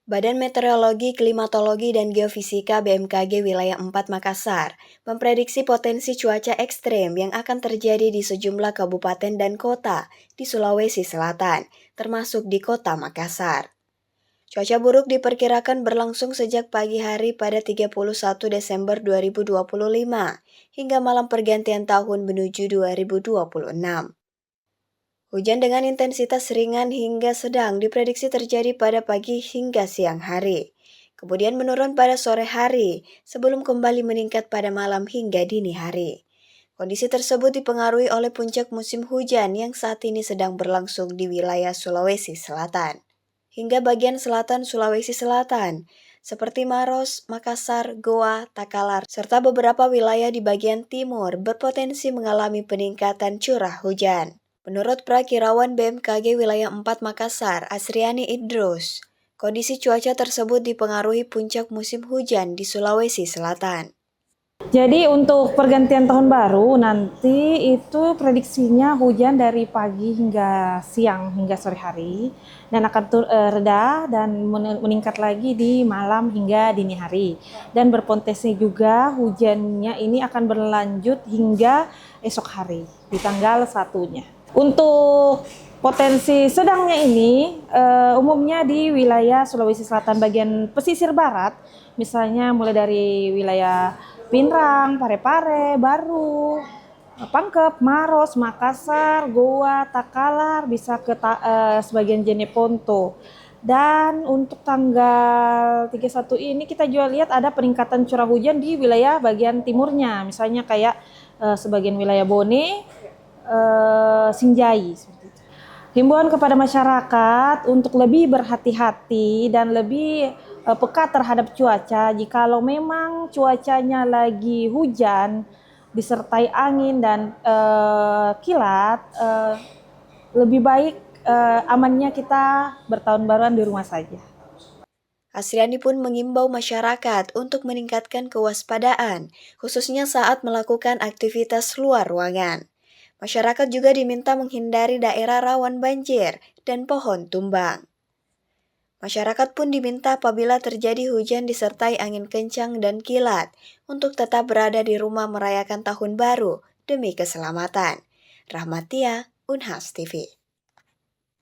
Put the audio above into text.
Badan Meteorologi, Klimatologi, dan Geofisika BMKG Wilayah 4 Makassar memprediksi potensi cuaca ekstrem yang akan terjadi di sejumlah kabupaten dan kota di Sulawesi Selatan, termasuk di kota Makassar. Cuaca buruk diperkirakan berlangsung sejak pagi hari pada 31 Desember 2025 hingga malam pergantian tahun menuju 2026. Hujan dengan intensitas ringan hingga sedang diprediksi terjadi pada pagi hingga siang hari. Kemudian menurun pada sore hari, sebelum kembali meningkat pada malam hingga dini hari. Kondisi tersebut dipengaruhi oleh puncak musim hujan yang saat ini sedang berlangsung di wilayah Sulawesi Selatan. Hingga bagian selatan Sulawesi Selatan, seperti Maros, Makassar, Goa, Takalar, serta beberapa wilayah di bagian timur berpotensi mengalami peningkatan curah hujan. Menurut Prakirawan BMKG Wilayah 4 Makassar, Asriani Idrus, kondisi cuaca tersebut dipengaruhi puncak musim hujan di Sulawesi Selatan. Jadi untuk pergantian tahun baru nanti itu prediksinya hujan dari pagi hingga siang hingga sore hari dan akan reda dan meningkat lagi di malam hingga dini hari, dan berpotensi juga hujannya ini akan berlanjut hingga esok hari di tanggal 1-nya. Untuk potensi sedangnya ini umumnya di wilayah Sulawesi Selatan bagian pesisir barat, misalnya mulai dari wilayah Pinrang, Parepare, Baru, Pangkep, Maros, Makassar, Goa, Takalar, bisa ke sebagian Jeneponto. Dan untuk tanggal 31 ini kita juga lihat ada peningkatan curah hujan di wilayah bagian timurnya, misalnya kayak sebagian wilayah Bone, Sinjai. Himbauan kepada masyarakat untuk lebih berhati-hati dan lebih peka terhadap cuaca. Jikalau memang cuacanya lagi hujan disertai angin dan kilat, lebih baik amannya kita bertahun baruan di rumah saja. Asriani pun mengimbau masyarakat untuk meningkatkan kewaspadaan, khususnya saat melakukan aktivitas luar ruangan. Masyarakat juga diminta menghindari daerah rawan banjir dan pohon tumbang. Masyarakat pun diminta apabila terjadi hujan disertai angin kencang dan kilat untuk tetap berada di rumah merayakan tahun baru demi keselamatan. Rahmatia, Unhas TV.